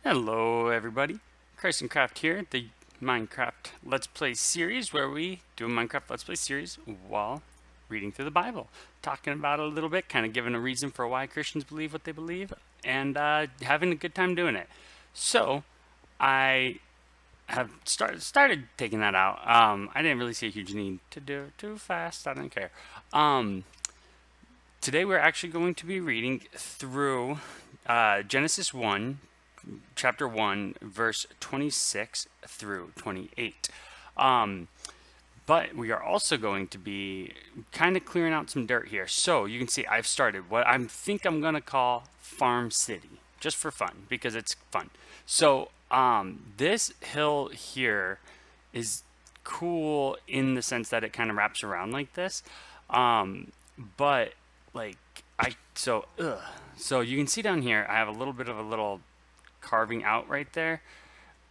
Hello everybody, Craft here, the Minecraft Let's Play series where we do a Minecraft Let's Play series while reading through the Bible, talking about it a little bit, kind of giving a reason for why Christians believe what they believe, and having a good time doing it. So, I have started taking that out. I didn't really see a huge need to do it too fast, I don't care. Um, Today we're actually going to be reading through Genesis 1 chapter 1, verse 26 through 28. Um, but we are also going to be kind of clearing out some dirt here. So you can see I've started what I think I'm going to call Farm City, just for fun, because it's fun. So this hill here is cool in the sense that it kind of wraps around like this. But like so you can see down here I have a little bit of a little carving out right there.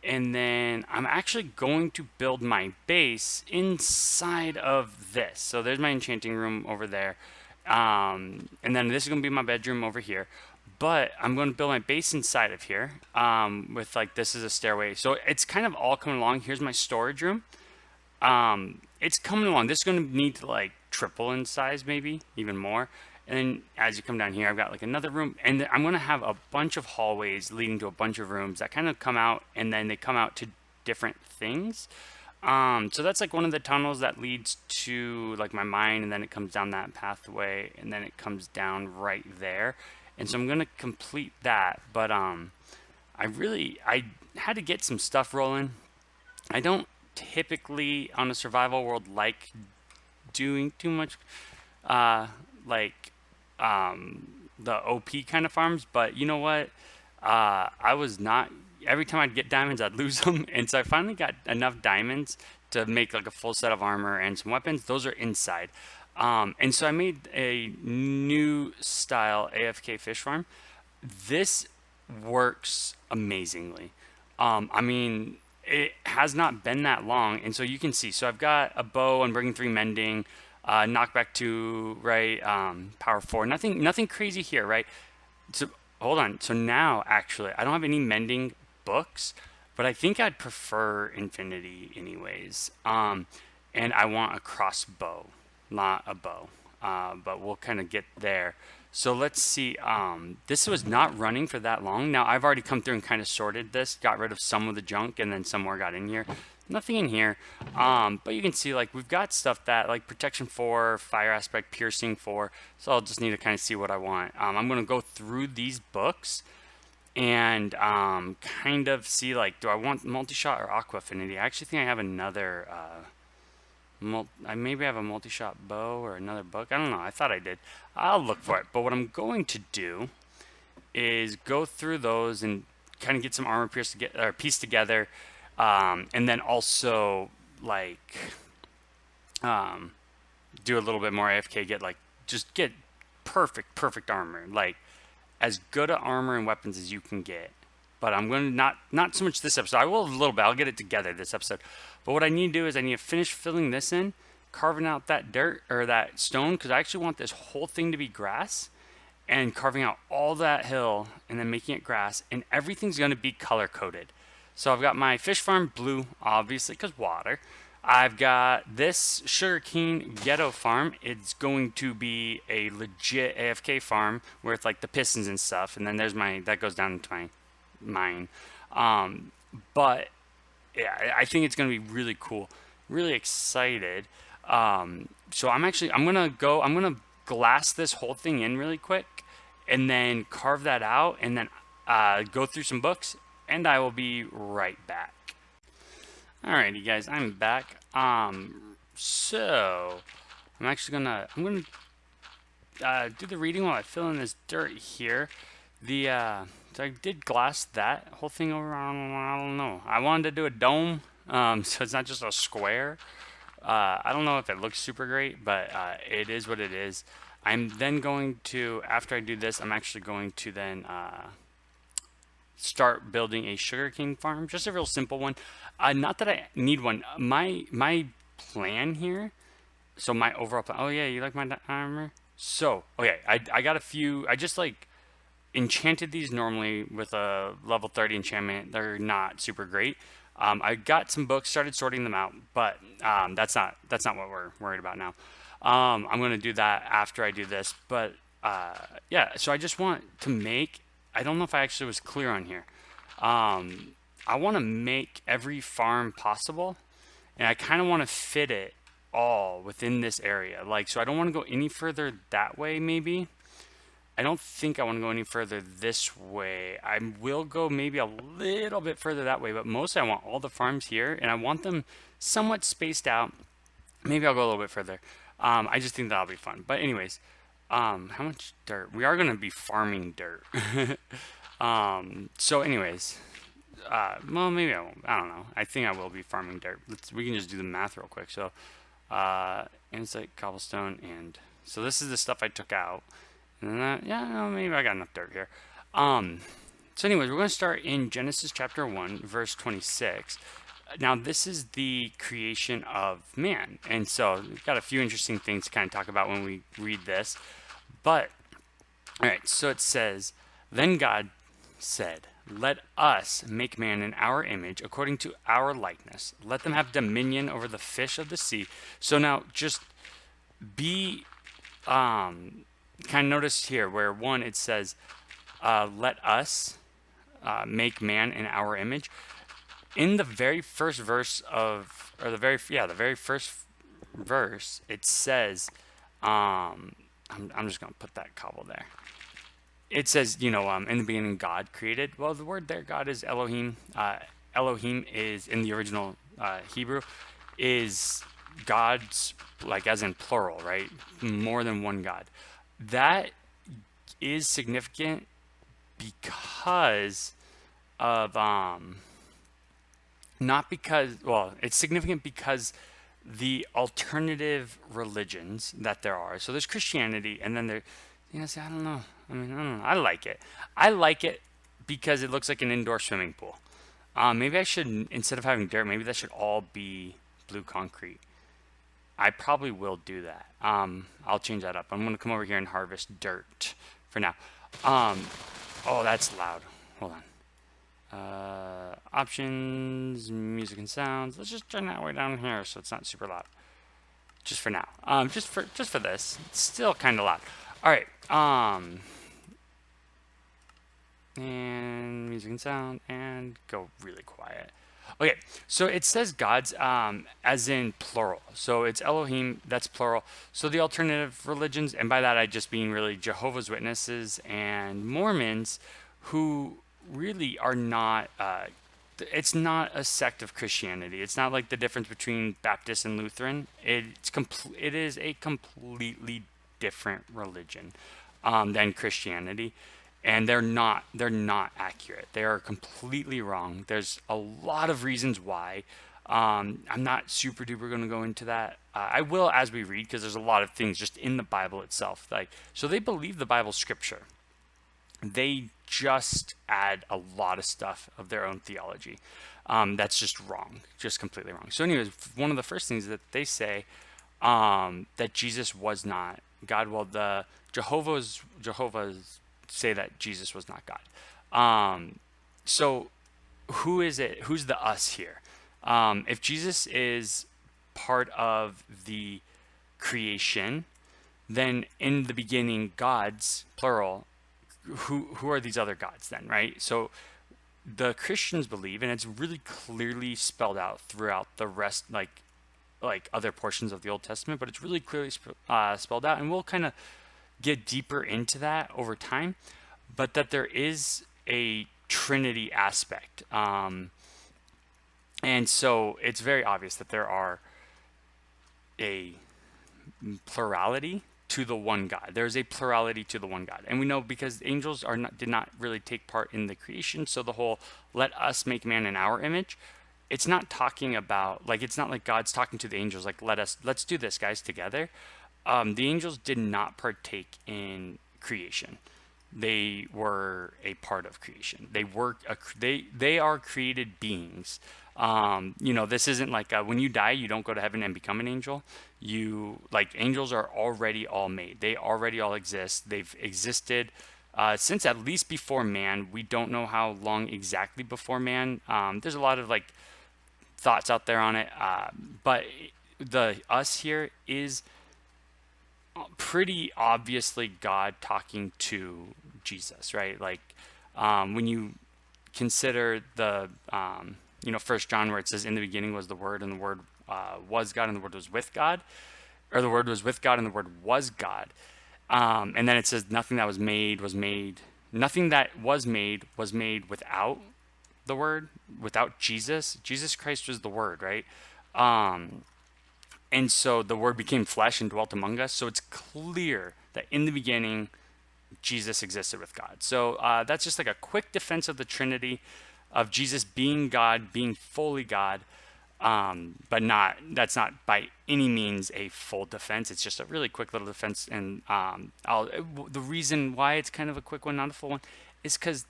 And then I'm actually going to build my base inside of this. So there's my enchanting room over there. And then this is going to be my bedroom over here. But I'm going to build my base inside of here with like this is a stairway. So it's kind of all coming along. Here's my storage room. It's coming along. This is going to need to like triple in size, maybe even more. And then as you come down here, I've got like another room, and I'm going to have a bunch of hallways leading to a bunch of rooms that kind of come out, and then they come out to different things. So that's like one of the tunnels that leads to like my mine, and then it comes down that pathway, and then it comes down right there. And so I'm going to complete that, but I had to get some stuff rolling. I don't typically on a survival world like doing too much uh like the OP kind of farms, but you know what? I was not every time I'd get diamonds I'd lose them, and so I finally got enough diamonds to make like a full set of armor and some weapons. Those are inside. And so I made a new style AFK fish farm. This works amazingly. I mean, it has not been that long, and so you can see. So I've got a bow. I'm bringing 3 mending, knockback 2, right? Power 4. Nothing crazy here, right? So hold on. So now, actually, I don't have any mending books, but I think I'd prefer infinity anyways. And I want a crossbow, not a bow. But we'll kind of get there. So let's see. This was not running for that long. Now I've already come through and kind of sorted this, got rid of some of the junk, and then some more got in here. Nothing in here. But you can see like we've got stuff that like protection 4, fire aspect, piercing 4. So I'll just need to kind of see what I want. I'm going to go through these books and kind of see like, do I want multi-shot or aqua affinity? I actually think I have another I maybe have a multi-shot bow or another book. I don't know. I thought I did. I'll look for it. But what I'm going to do is go through those and kind of get some armor piece together, and then also like do a little bit more AFK. Just get perfect armor, like as good a armor and weapons as you can get. But I'm going to not so much this episode. I will a little bit. I'll get it together this episode. But what I need to do is I need to finish filling this in, carving out that dirt or that stone, because I actually want this whole thing to be grass, and carving out all that hill and then making it grass, and everything's going to be color coded. So I've got my fish farm blue, obviously, because water. I've got this sugarcane ghetto farm. It's going to be a legit AFK farm with like the pistons and stuff, and then there's that goes down into my mine. But yeah, I think it's going to be really cool. Really excited. So I'm gonna glass this whole thing in really quick, and then carve that out, and then go through some books, and I will be right back. Alrighty, guys, I'm back. So I'm gonna do the reading while I fill in this dirt here. So I did glass that whole thing over. I don't know. I wanted to do a dome, so it's not just a square. I don't know if it looks super great, but it is what it is. I'm then going to, after I do this, I'm actually going to then start building a sugarcane farm, just a real simple one. Not that I need one. My plan here. So my overall plan. Oh yeah, you like my armor? So okay, I got a few. I just like enchanted these normally with a level 30 enchantment. They're not super great. I got some books, started sorting them out, but that's not what we're worried about now. I'm gonna do that after I do this, but yeah. So I just want to make. I don't know if I actually was clear on here. I want to make every farm possible, and I kind of want to fit it all within this area. Like, so I don't want to go any further that way, maybe. I don't think I want to go any further this way. I will go maybe a little bit further that way, but mostly I want all the farms here, and I want them somewhat spaced out. Maybe I'll go a little bit further. I just think that'll be fun. But anyways, how much dirt? We are going to be farming dirt. So anyways, well, maybe I won't. I don't know. I think I will be farming dirt. We can just do the math real quick. So, insight, cobblestone, and so this is the stuff I took out. And then yeah, no, maybe I got enough dirt here. So anyways, we're going to start in Genesis chapter 1, verse 26. Now, this is the creation of man. And so we've got a few interesting things to kind of talk about when we read this. But, all right, so it says, then God said, let us make man in our image according to our likeness. Let them have dominion over the fish of the sea. So now just be kind of notice here where one it says let us make man in our image. In the very first verse of or the very first verse it says I'm just gonna put that cobble there. It says, in the beginning God created. Well, the word there, God, is Elohim. Elohim is, in the original Hebrew, is God's, like, as in plural, right? More than one God. That is significant because of, not because, well, it's significant because the alternative religions that there are. So there's Christianity, and then there, see, I don't know. I mean, I don't know. I like it. I like it because it looks like an indoor swimming pool. Maybe I should, instead of having dirt, maybe that should all be blue concrete. I probably will do that. I'll change that up. I'm going to come over here and harvest dirt for now. Oh, that's loud. Hold on. Options, music and sounds. Let's just turn that way down here so it's not super loud. Just for now. Just for this. It's still kind of loud. All right. And music and sound, and go really quiet. Okay, so it says God's as in plural. So it's Elohim, that's plural. So the alternative religions, and by that I just mean really Jehovah's Witnesses and Mormons, who really are not it's not a sect of Christianity. It's not like the difference between Baptist and Lutheran. It is a completely different religion than Christianity, and they're not accurate. They are completely wrong. There's a lot of reasons why. I'm not super duper going to go into that. I will as we read, because there's a lot of things just in the Bible itself. Like, so they believe the Bible scripture. They just add a lot of stuff of their own theology. That's just wrong, just completely wrong. So anyways, one of the first things that they say that Jesus was not God. Well, the Jehovah's say that Jesus was not God. So who is it? Who's the us here? If Jesus is part of the creation, then in the beginning, gods, plural, who are these other gods then, right? So the Christians believe, and it's really clearly spelled out throughout the rest, like other portions of the Old Testament, but it's really clearly spelled out, and we'll kind of get deeper into that over time, but that there is a Trinity aspect. And so it's very obvious that there are a plurality to the one God. There's a plurality to the one God. And we know because angels did not really take part in the creation. So the whole let us make man in our image, it's not talking about, like, it's not like God's talking to the angels like, let's do this, guys, together. The angels did not partake in creation. They were a part of creation. They are created beings. This isn't like when you die, you don't go to heaven and become an angel. Angels are already all made. They already all exist. They've existed since at least before man. We don't know how long exactly before man. There's a lot of like thoughts out there on it, but the us here is pretty obviously God talking to Jesus, right? Like when you consider the First John, where it says, "In the beginning was the Word, and the Word was God, and the Word was with God," or the Word was with God, and the Word was God. And then it says, "Nothing that was made was made. Nothing that was made without the Word, without Jesus. Jesus Christ was the Word, right?" And so the Word became flesh and dwelt among us. So it's clear that in the beginning, Jesus existed with God. So that's just like a quick defense of the Trinity, of Jesus being God, being fully God, but that's not by any means a full defense. It's just a really quick little defense. And the reason why it's kind of a quick one, not a full one, is because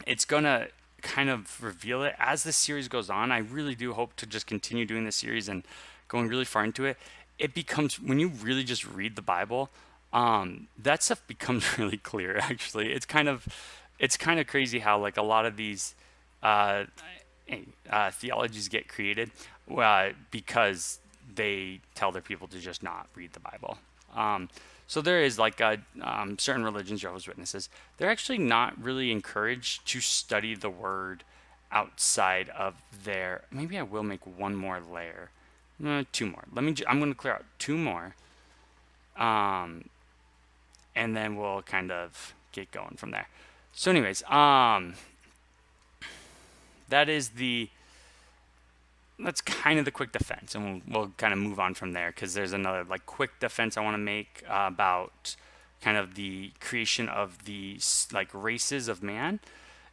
it's gonna kind of reveal it as the series goes on. I really do hope to just continue doing this series and going really far into it. It becomes, when you really just read the Bible, that stuff becomes really clear. Actually, it's kind of crazy how like a lot of these uh, theologies get created because they tell their people to just not read the Bible. So there is like certain religions, Jehovah's Witnesses, they're actually not really encouraged to study the Word outside of their. Maybe I will make one more layer, two more. I'm going to clear out two more, and then we'll kind of get going from there. So, anyways, that is that's kind of the quick defense, and we'll kind of move on from there, because there's another like quick defense I want to make about kind of the creation of the like races of man.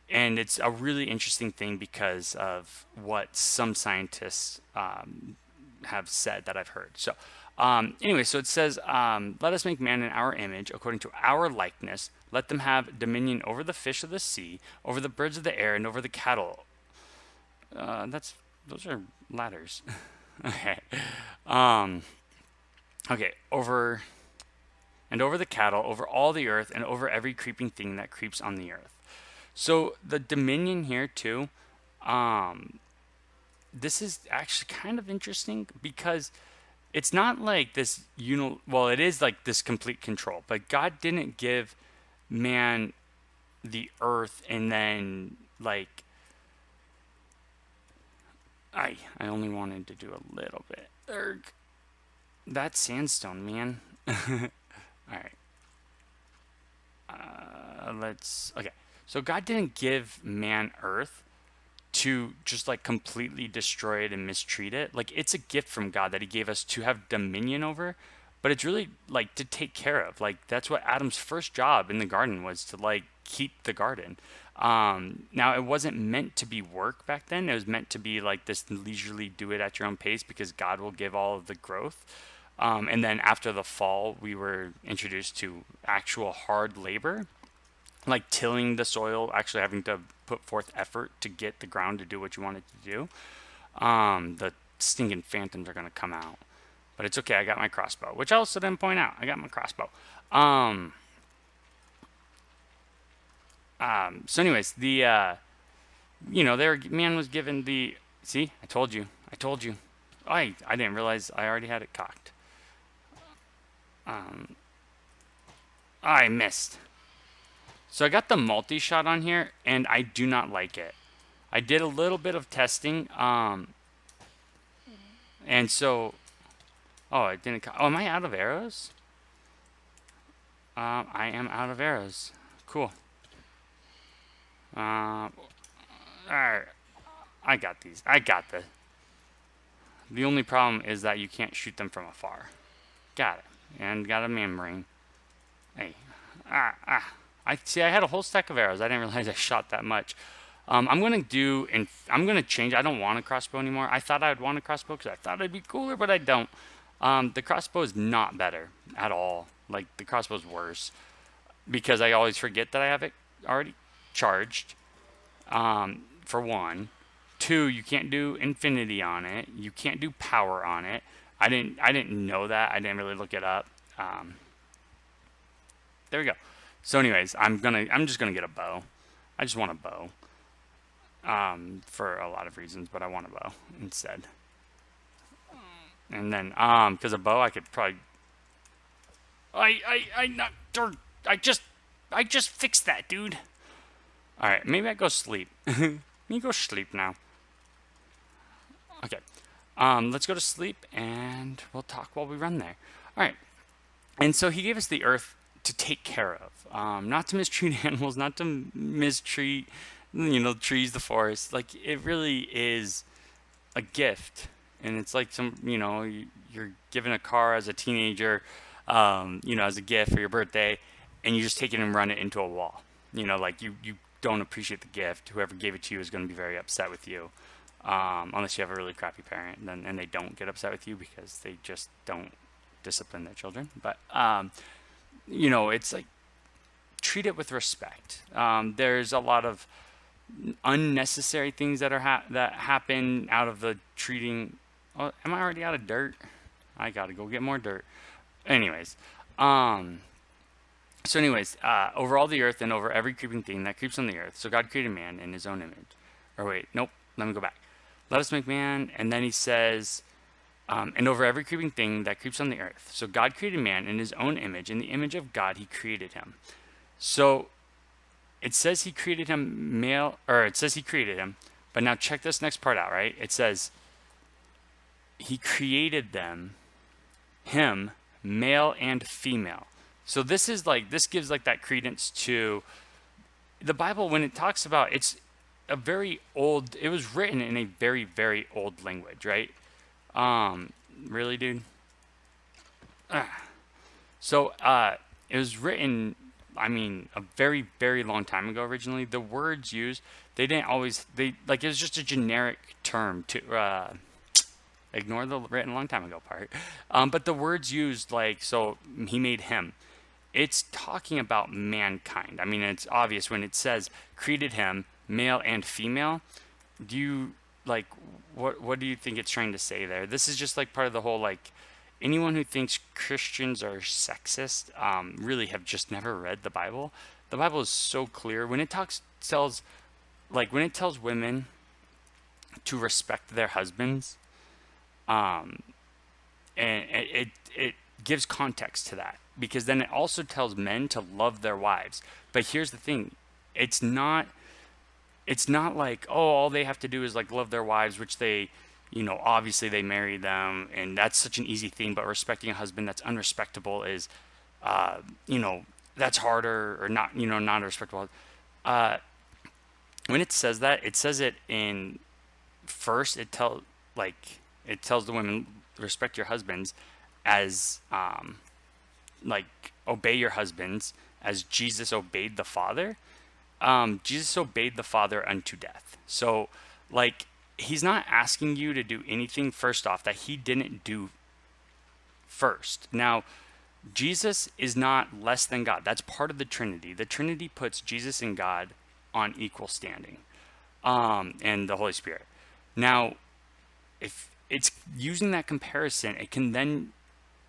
And it's a really interesting thing because of what some scientists have said that I've heard. So anyway, so it says, "Let us make man in our image, according to our likeness. Let them have dominion over the fish of the sea, over the birds of the air, and over the cattle." Those are ladders. Okay. Okay. Over the cattle, over all the earth, and over every creeping thing that creeps on the earth. So the dominion here too, this is actually kind of interesting because it's not like this well, it is like this complete control, but God didn't give man the earth and then like I only wanted to do a little bit. Erg. That's sandstone, man. All right. Okay. So God didn't give man earth to just like completely destroy it and mistreat it. Like it's a gift from God that he gave us to have dominion over, but it's really like to take care of. Like that's what Adam's first job in the garden was, to like keep the garden. Now it wasn't meant to be work back then. It was meant to be like this leisurely do it at your own pace, because God will give all of the growth. And then after the fall, we were introduced to actual hard labor, like tilling the soil, actually having to put forth effort to get the ground to do what you want it to do. The stinking phantoms are going to come out. But it's okay, I got my crossbow, which I also didn't point out. I got my crossbow. So anyways, man was given the. See, I told you. I didn't realize I already had it cocked. I missed. So I got the multi-shot on here, and I do not like it. I did a little bit of testing, and so, oh, it didn't. Oh, am I out of arrows? I am out of arrows. Cool. Alright, I got these. I got this. The only problem is that you can't shoot them from afar. Got it. And got a membrane. Hey, I see. I had a whole stack of arrows. I didn't realize I shot that much. I'm gonna change. I don't want a crossbow anymore. I thought I would want a crossbow because I thought it'd be cooler, but I don't. The crossbow is not better at all. Like the crossbow's worse because I always forget that I have it already charged. For one, two, you can't do infinity on it. You can't do power on it. I didn't know that. I didn't really look it up. There we go. So anyways, I'm just gonna get a bow. I just want a bow. For a lot of reasons, but I want a bow instead. And then because a bow I could probably I not I just I just fixed that, dude. All right, maybe I go sleep. Me go sleep now. Okay. Let's go to sleep and we'll talk while we run there. All right. And so he gave us the earth to take care of, not to mistreat animals, not to mistreat, trees, the forest. Like it really is a gift, and it's like you're given a car as a teenager, as a gift for your birthday, and you just take it and run it into a wall. Like you don't appreciate the gift. Whoever gave it to you is going to be very upset with you, unless you have a really crappy parent, and they don't get upset with you because they just don't discipline their children. But it's like treat it with respect. There's a lot of unnecessary things that that happen out of the treating. Oh, am I already out of dirt? I gotta go get more dirt. Anyways, um, over all the earth and over every creeping thing that creeps on the earth. So God created man in His own image. Or wait, nope. Let me go back. Let us make man, and then He says, and over every creeping thing that creeps on the earth. So God created man in His own image. In the image of God, He created him. So it says He created him male, or it says He created him. But now check this next part out, right? It says He created him, male and female. So this gives like that credence to the Bible when it talks about it was written in a very, very old language, right? Really, dude? So, it was written, I mean, a very, very long time ago originally. The words used, they didn't always, it was just a generic term to, ignore the written a long time ago part. But the words used, so He made him. It's talking about mankind. I mean, it's obvious when it says created him, male and female. Do you, like, what do you think it's trying to say there? This is just like part of the whole, like, anyone who thinks Christians are sexist really have just never read the Bible. The Bible is so clear when it when it tells women to respect their husbands, um, and it gives context to that because then it also tells men to love their wives. But here's the thing, it's not like, oh, all they have to do is like love their wives, which they, obviously they marry them and that's such an easy thing. But respecting a husband that's unrespectable is, uh, you know, that's harder, or not, not respectable. Uh, when it says that, it says it in first, it tells the women respect your husbands as, like obey your husbands as Jesus obeyed the Father. Jesus obeyed the Father unto death. So, like, He's not asking you to do anything, first off, that He didn't do first. Now, Jesus is not less than God. That's part of the Trinity. The Trinity puts Jesus and God on equal standing, and the Holy Spirit. Now, if it's using that comparison,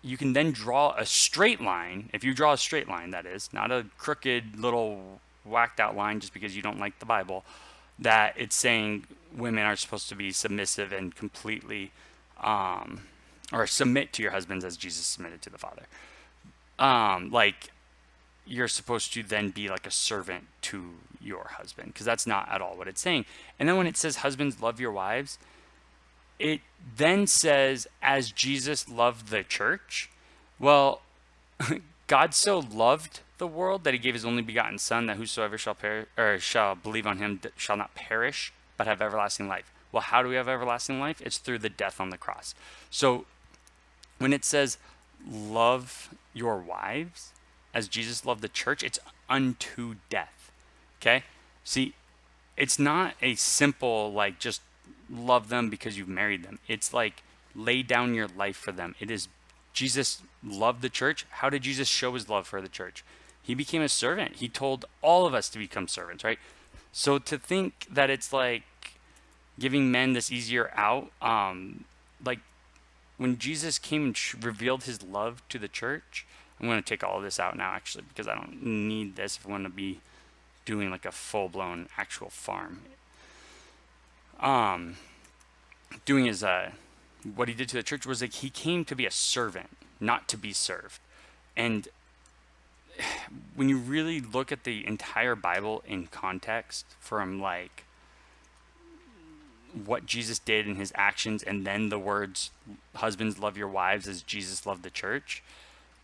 you can then draw a straight line. If you draw a straight line, that is, not a crooked little whacked out line just because you don't like the Bible, that it's saying women are supposed to be submissive and completely, or submit to your husbands as Jesus submitted to the Father. Like, you're supposed to then be like a servant to your husband, because that's not at all what it's saying. And then when it says husbands love your wives, it then says as Jesus loved the church. Well, God so loved the world that He gave His only begotten Son, that whosoever shall believe on Him shall not perish but have everlasting life. Well, how do we have everlasting life? It's through the death on the cross. So when it says love your wives as Jesus loved the church, it's unto death. Okay? See, it's not a simple, like, just love them because you've married them. It's like lay down your life for them. It is Jesus loved the church. How did Jesus show His love for the church? He became a servant. He told all of us to become servants, right? So to think that it's like giving men this easier out, like when Jesus came and revealed His love to the church, I'm going to take all of this out now, actually, because I don't need this if I want to be doing like a full-blown actual farm. Doing his what he did to the church was like he came to be a servant, not to be served. And when you really look at the entire Bible in context, from like what Jesus did in his actions and then the words, husbands love your wives as Jesus loved the church,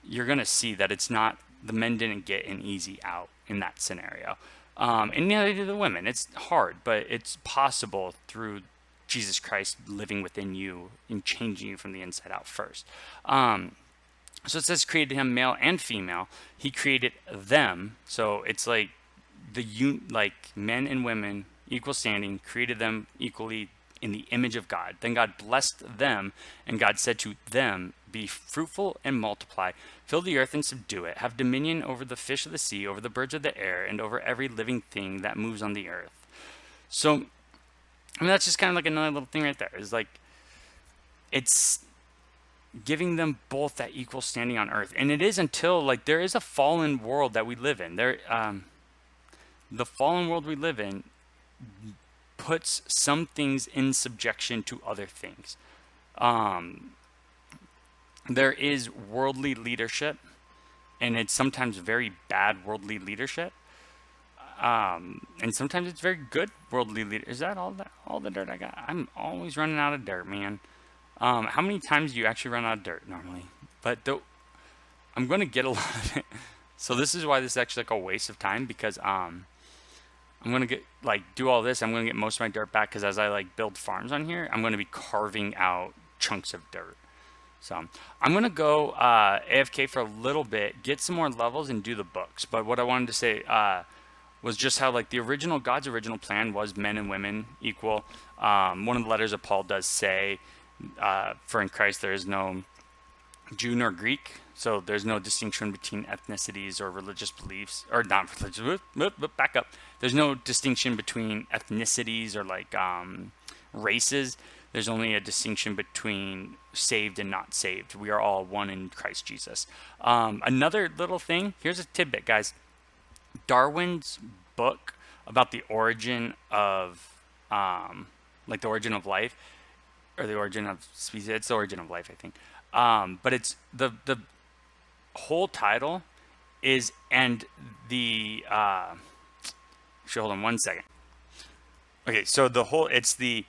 you're going to see that it's not, the men didn't get an easy out in that scenario. And neither did the women. It's hard, but it's possible through Jesus Christ living within you and changing you from the inside out first. So it says created him male and female. He created them. So it's like like men and women, equal standing, created them equally in the image of God. Then God blessed them, and God said to them, be fruitful and multiply, fill the earth and subdue it, have dominion over the fish of the sea, over the birds of the air, and over every living thing that moves on the earth. So, I mean, that's just kind of like another little thing right there. Is like, it's giving them both that equal standing on earth. And it is until, like, there is a fallen world that we live in. The fallen world we live in puts some things in subjection to other things. There is worldly leadership, and it's sometimes very bad worldly leadership. And sometimes it's very good worldly leadership. Is that all the dirt I got? I'm always running out of dirt, man. How many times do you actually run out of dirt normally? But I'm going to get a lot of it. So this is why this is actually like a waste of time, because I'm going to get do all this. I'm going to get most of my dirt back, because as I like build farms on here, I'm going to be carving out chunks of dirt. So I'm going to go AFK for a little bit, get some more levels, and do the books. But what I wanted to say was just how like God's original plan was men and women equal. One of the letters of Paul does say, for in Christ there is no Jew nor Greek, so there's no distinction between ethnicities or religious beliefs, or not religious, back up. There's no distinction between ethnicities or like races. There's only a distinction between saved and not saved. We are all one in Christ Jesus. Another little thing, here's a tidbit, guys. Darwin's book about the origin of like the origin of life, or the origin of species. It's the origin of life, I think. But it's the whole title is, and the actually, hold on one second. Okay, so it's the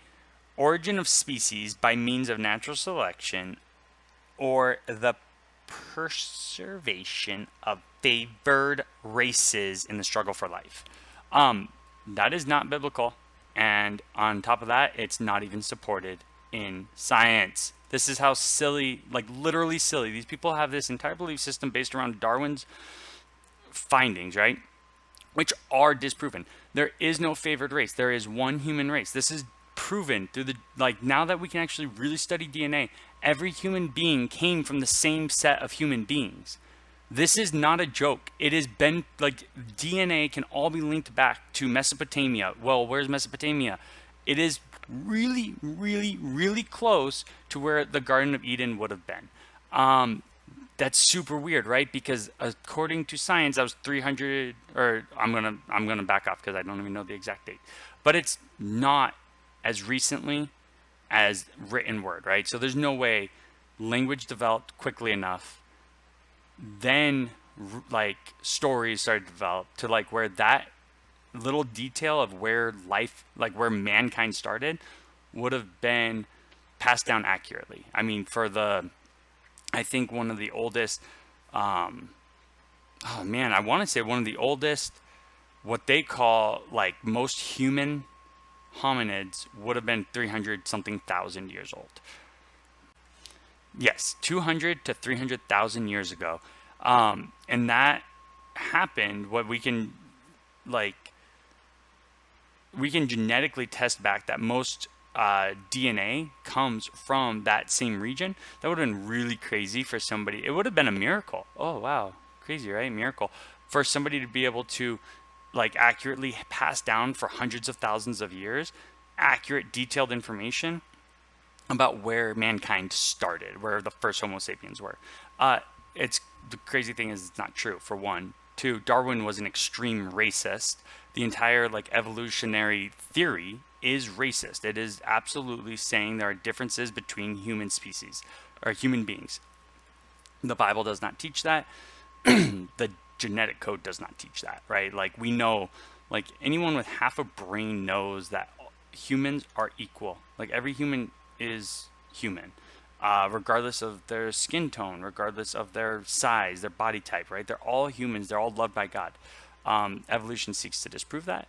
origin of species by means of natural selection, or the preservation of favored races in the struggle for life. That is not biblical, and on top of that, it's not even supported in science. This is how silly, like literally silly, these people have this entire belief system based around Darwin's findings, right? Which are disproven. There is no favored race. There is one human race. This is proven through now that we can actually really study DNA, every human being came from the same set of human beings. This is not a joke. It has been DNA can all be linked back to Mesopotamia. Well, where's Mesopotamia? It is really, really, really close to where the Garden of Eden would have been. That's super weird, right? Because according to science, that was 300, or I'm gonna back off because I don't even know the exact date. But it's not as recently as written word, right? So there's no way language developed quickly enough, then stories started to develop to where that little detail of where life, where mankind started, would have been passed down accurately. I mean, I think one of the oldest, I want to say one of the oldest, what they call most human hominids would have been 300 something thousand years old. Yes, 200 to 300,000 years ago. And that happened, what we can genetically test back that most DNA comes from that same region. That would have been really crazy for somebody. It would have been a miracle. Oh, wow. Crazy, right? Miracle. For somebody to be able to accurately pass down for hundreds of thousands of years, accurate, detailed information about where mankind started, where the first Homo sapiens were. it's the crazy thing is it's not true, for one. Two, Darwin was an extreme racist. The entire like evolutionary theory is racist. It is absolutely saying there are differences between human species or human beings. The Bible does not teach that. The genetic code does not teach that, right? Like we know, like anyone with half a brain knows that humans are equal. Like every human is human, regardless of their skin tone, regardless of their size, their body type, right? They're all humans. They're all loved by God. Evolution seeks to disprove that.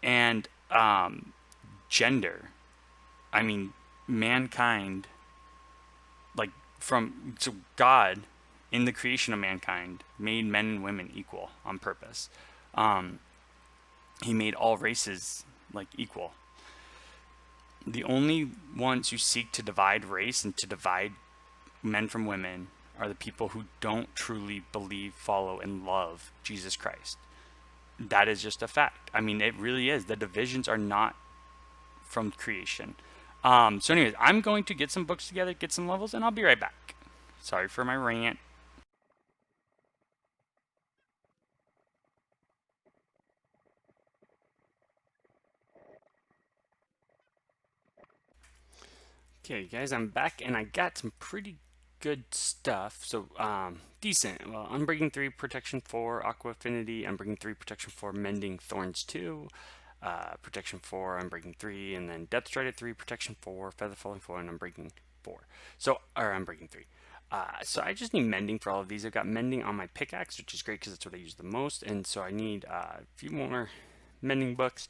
And gender, I mean, mankind, like from so God in the creation of mankind made men and women equal on purpose. Um, he made all races like equal. The only ones who seek to divide race and to divide men from women are the people who don't truly believe, follow, and love Jesus Christ. That is just a fact. I mean, it really is. The divisions are not from creation. So, anyways, I'm going to get some books together, get some levels, and I'll be right back. Sorry for my rant. Okay, guys, I'm back and I got some pretty good stuff. So, decent. Well, Unbreaking 3, Protection 4, Aqua Affinity, Unbreaking 3, Protection 4, Mending Thorns 2, Protection 4, Unbreaking 3, and then Death Stride at 3, Protection 4, Feather Falling 4, and Unbreaking 4. So, or Unbreaking 3. So I just need mending for all of these. I've got mending on my pickaxe, which is great because that's what I use the most. And so I need a few more mending books.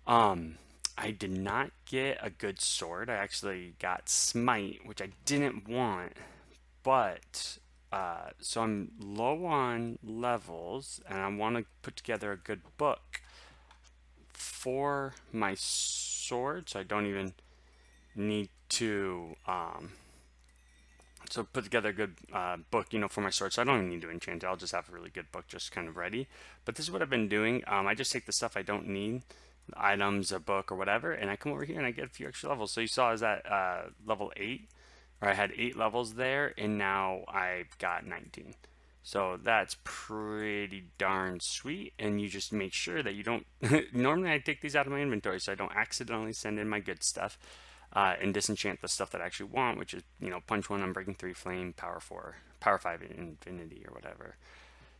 Um, I did not get a good sword. I actually got smite, which I didn't want, but so I'm low on levels, and I want to put together a good book for my sword, so I don't even need to so put together a good book, for my sword. So I don't even need to enchant it. I'll just have a really good book just kind of ready. But this is what I've been doing. I just take the stuff I don't need, the items, a book, or whatever, and I come over here and I get a few extra levels. So you saw I was at level 8, or I had 8 levels there, and now I've got 19. So that's pretty darn sweet, and you just make sure that you don't. Normally, I take these out of my inventory so I don't accidentally send in my good stuff and disenchant the stuff that I actually want, which is, punch 1, Unbreaking 3, flame, power 4, power 5, infinity, or whatever.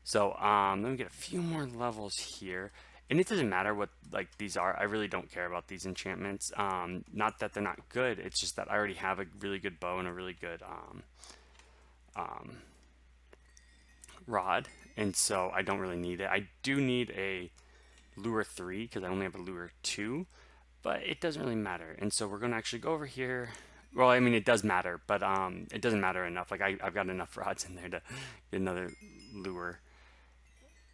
So let me get a few more levels here. And it doesn't matter what like these are. I really don't care about these enchantments. Not that they're not good. It's just that I already have a really good bow and a really good um, rod, and so I don't really need it. I do need a lure 3 because I only have a lure 2, but it doesn't really matter. And so we're going to actually go over here. Well, I mean, it does matter, but it doesn't matter enough. Like I've got enough rods in there to get another lure.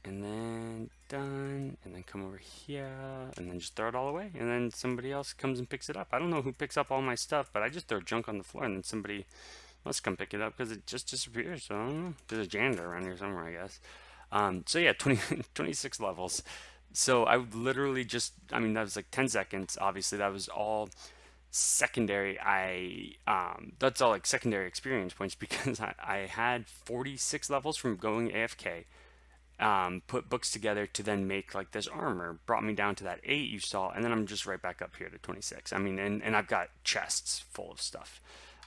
And then done, and then come over here, and then just throw it all away, and then somebody else comes and picks it up. I don't know who picks up all my stuff, but I just throw junk on the floor, and then somebody must come pick it up because it just disappears. So I don't know. There's a janitor around here somewhere, I guess. So yeah, 26 levels. So I would literally just, I mean, that was like 10 seconds. Obviously, that was all secondary. That's all like secondary experience points because I had 46 levels from going AFK. Put books together to then make like this armor, brought me down to that 8 you saw, and then I'm just right back up here to 26. I mean, and I've got chests full of stuff.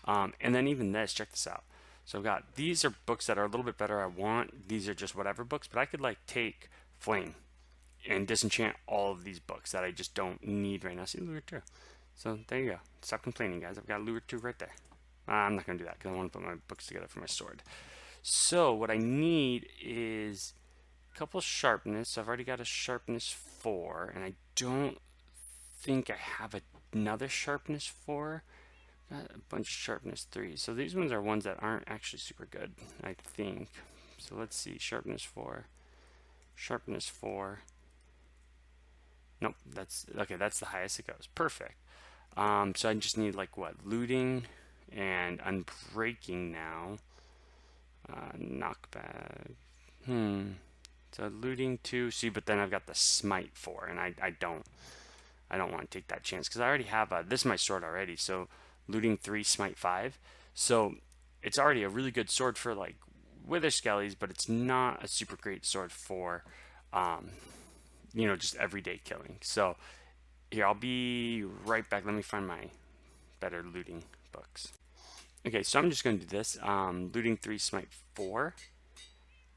And then even this, check this out. So I've got, these are books that are a little bit better. I want, these are just whatever books, but I could like take flame and disenchant all of these books that I just don't need right now. See, lure 2. So there you go. Stop complaining, guys. I've got lure 2 right there. I'm not going to do that because I want to put my books together for my sword. So what I need is couple sharpness. So I've already got a sharpness 4, and I don't think I have another sharpness 4. Got a bunch of sharpness 3. So these ones are ones that aren't actually super good, I think. So let's see. Sharpness 4. Sharpness 4. Nope, that's okay. That's the highest it goes. Perfect. So I just need like what? Looting and unbreaking now. Knockback. So looting 2, see, but then I've got the smite 4, and I don't want to take that chance because I already have this is my sword already. So looting 3, smite 5. So it's already a really good sword for like wither skellies, but it's not a super great sword for, um, just everyday killing. So here, I'll be right back. Let me find my better looting books. Okay, so I'm just going to do this. Looting 3, smite 4.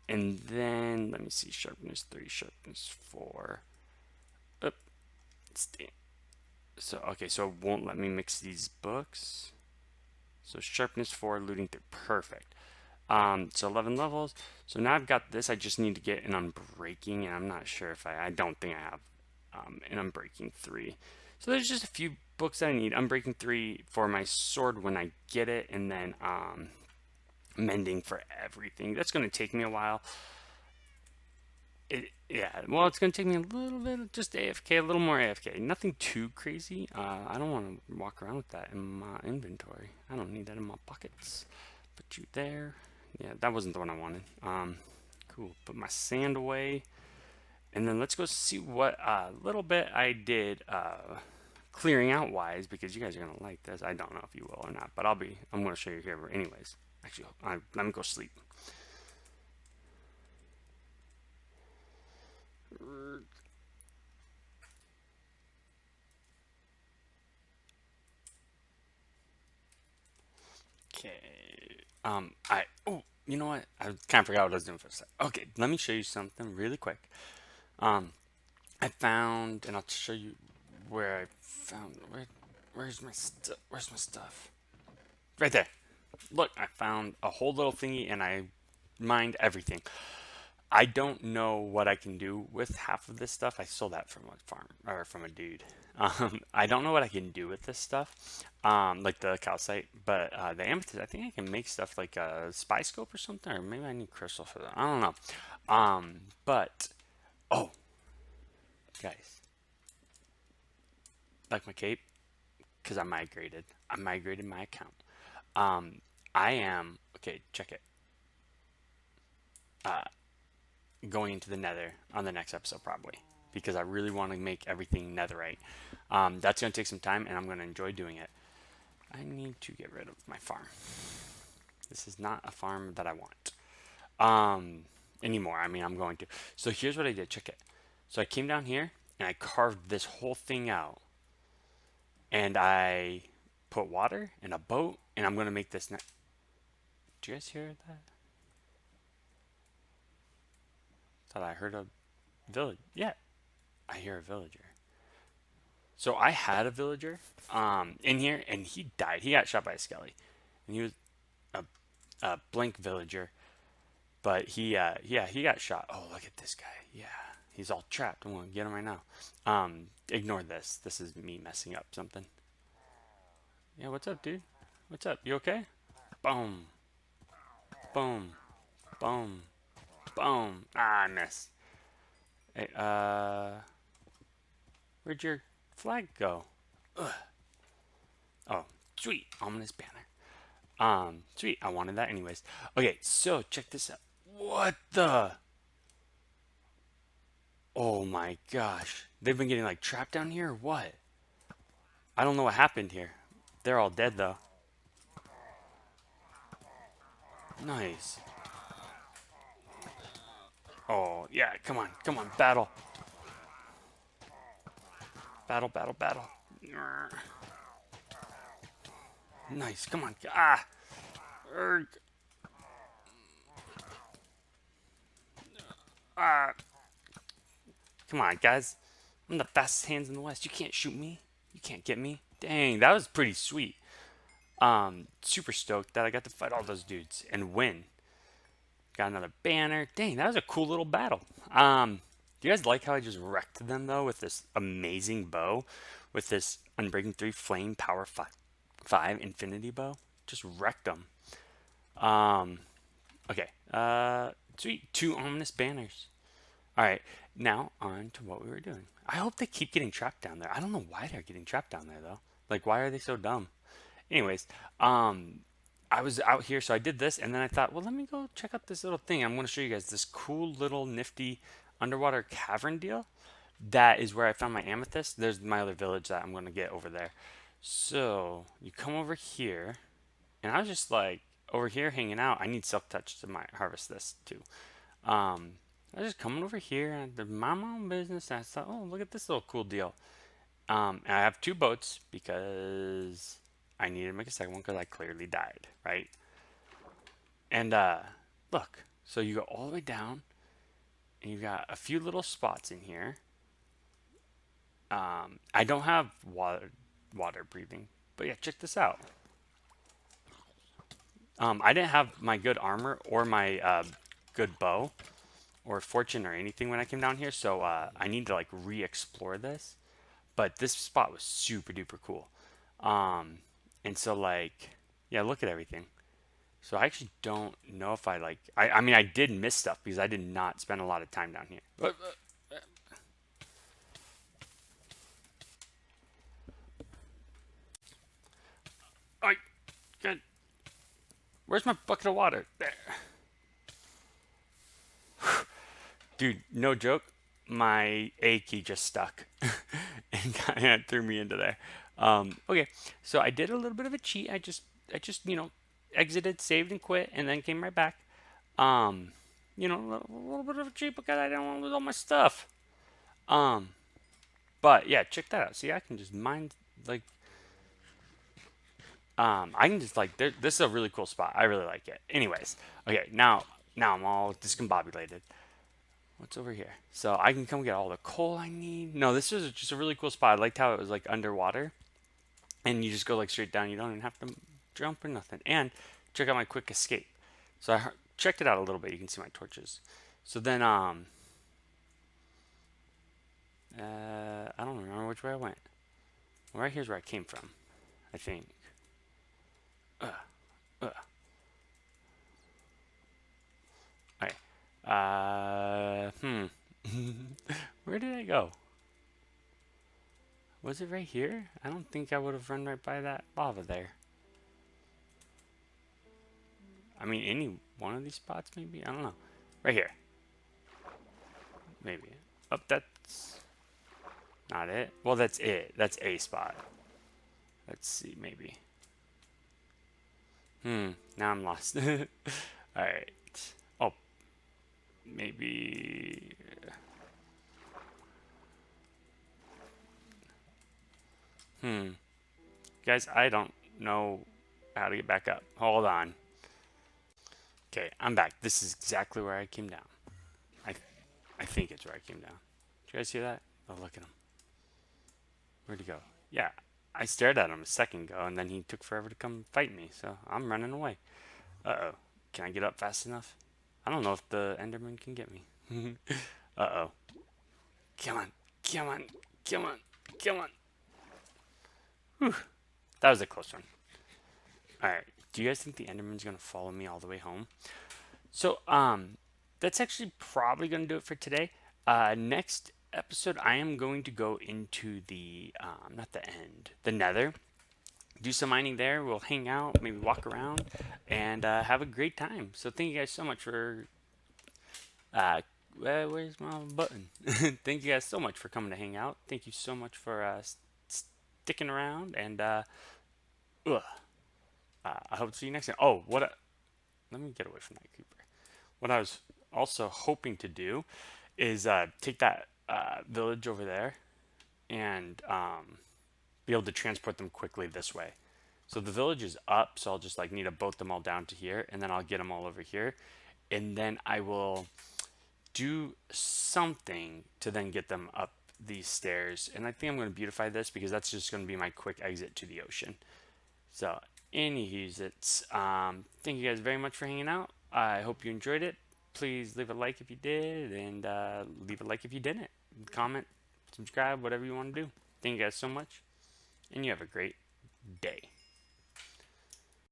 And then, let me see, sharpness 3, sharpness 4. Oop, so, okay, so it won't let me mix these books. So sharpness 4, looting 3, perfect. So 11 levels. So now I've got this. I just need to get an unbreaking, and I'm not sure if I don't think I have an unbreaking 3. So there's just a few books that I need. Unbreaking 3 for my sword when I get it, and then mending for everything. That's going to take me a while. Yeah, well, it's going to take me a little bit of just AFK, a little more AFK. Nothing too crazy. I don't want to walk around with that in my inventory. I don't need that in my pockets. Put you there. Yeah, that wasn't the one I wanted. Cool. Put my sand away. And then let's go see what little bit I did clearing out wise, because you guys are going to like this. I don't know if you will or not, but I'm going to show you here anyways. Actually, let me go sleep. Okay. Oh, you know what? I kind of forgot what I was doing for a sec. Okay, let me show you something really quick. I found, and I'll show you where I found. Where's my stuff? Where's my stuff? Right there. Look, I found a whole little thingy, and I mined everything. I don't know what I can do with half of this stuff. I sold that from a farm or from a dude. I don't know what I can do with this stuff, like the calcite, but the amethyst. I think I can make stuff like a spy scope or something, or maybe I need crystal for that. I don't know. But oh, guys, like my cape, because I migrated. I migrated my account. I am okay. Check it. Going into the nether on the next episode probably, because I really want to make everything netherite. That's going to take some time, and I'm going to enjoy doing it. I need to get rid of my farm. This is not a farm that I want anymore. I mean, I'm going to. So here's what I did. Check it. So I came down here and I carved this whole thing out, and I put water in a boat, and I'm going to make this. Did you guys hear that? Thought I heard a village. Yeah, I hear a villager. So I had a villager in here, and he died. He got shot by a skelly, and he was a blink villager, but he got shot. Oh, look at this guy. Yeah, he's all trapped. I'm gonna get him right now. Ignore this. This is me messing up something. Yeah, what's up, dude? What's up? You okay? Boom, boom, boom, boom. Ah, I missed. Hey, where'd your flag go? Ugh. Oh, sweet, ominous banner. Sweet, I wanted that anyways. Okay, so check this out. What the? Oh my gosh. They've been getting like trapped down here or what? I don't know what happened here. They're all dead though. Nice. Oh, yeah, come on, come on, battle. Battle, battle, battle. Nice, come on. Ah! Erg. Ah! Come on, guys. I'm the fastest hands in the West. You can't shoot me. You can't get me. Dang, that was pretty sweet. Super stoked that I got to fight all those dudes and win. Got another banner. Dang, that was a cool little battle. Do you guys like how I just wrecked them though with this amazing bow, with this Unbreaking 3 Flame Power 5 Infinity bow? Just wrecked them. Okay. Sweet. 2 ominous banners. All right. Now on to what we were doing. I hope they keep getting trapped down there. I don't know why they're getting trapped down there though. Like, why are they so dumb? Anyways, I was out here, so I did this, and then I thought, well, let me go check out this little thing. I'm going to show you guys this cool little nifty underwater cavern deal. That is where I found my amethyst. There's my other village that I'm going to get over there. So you come over here, and I was just like, over here hanging out. I need silk touch to harvest this too. Um, I was just coming over here and to mind my own business. And I thought, oh, look at this little cool deal. And I have two boats because I needed to make a second one because I clearly died, right? And look, so you go all the way down, and you've got a few little spots in here. I don't have water breathing, but yeah, check this out. I didn't have my good armor or my good bow or fortune or anything when I came down here, so I need to like re-explore this. But this spot was super duper cool. Um, and so like, yeah, look at everything. So I actually don't know if I mean, I did miss stuff because I did not spend a lot of time down here. I, good. Where's my bucket of water? There. Dude, no joke. My A key just stuck and kind of threw me into there. Okay, so I did a little bit of a cheat. I just exited, saved, and quit, and then came right back. Um, a little bit of a cheat because I didn't want to lose all my stuff. Um, but yeah, check that out. See, I can just mine like I can just like this is a really cool spot. I really like it. Anyways, okay, now I'm all discombobulated. What's over here? So I can come get all the coal I need. No, this is just a really cool spot. I liked how it was like underwater, and you just go like straight down. You don't even have to jump or nothing. And check out my quick escape. So I checked it out a little bit. You can see my torches. So then I don't remember which way I went. Well, right here's where I came from, I think. Uh, uh. All right. Where did I go? Was it right here? I don't think I would have run right by that lava there. I mean, any one of these spots, maybe? I don't know. Right here. Maybe. Oh, that's not it. Well, that's it. That's a spot. Let's see, maybe. Now I'm lost. Alright. Oh, maybe. Guys, I don't know how to get back up. Hold on. Okay, I'm back. This is exactly where I came down. I, I think it's where I came down. Did you guys see that? Oh, look at him. Where'd he go? Yeah, I stared at him a second ago, and then he took forever to come fight me, so I'm running away. Uh-oh. Can I get up fast enough? I don't know if the Enderman can get me. Uh-oh. Come on. Come on. Come on. Come on. Whew. That was a close one. Alright. Do you guys think the Enderman's going to follow me all the way home? So, that's actually probably going to do it for today. Next episode, I am going to go into the, not the end, the nether. Do some mining there. We'll hang out, maybe walk around, and have a great time. So thank you guys so much for where's my button? Thank you guys so much for coming to hang out. Thank you so much for sticking around, and I hope to see you next time. Oh, let me get away from that creeper. What I was also hoping to do is take that village over there and be able to transport them quickly this way. So the village is up, so I'll just like need to boat them all down to here, and then I'll get them all over here, and then I will do something to then get them up these stairs. And I think I'm going to beautify this because that's just going to be my quick exit to the ocean. So anywho's, thank you guys very much for hanging out. I hope you enjoyed it. Please leave a like if you did, and leave a like if you didn't. Comment, subscribe, whatever you want to do. Thank you guys so much, and you have a great day.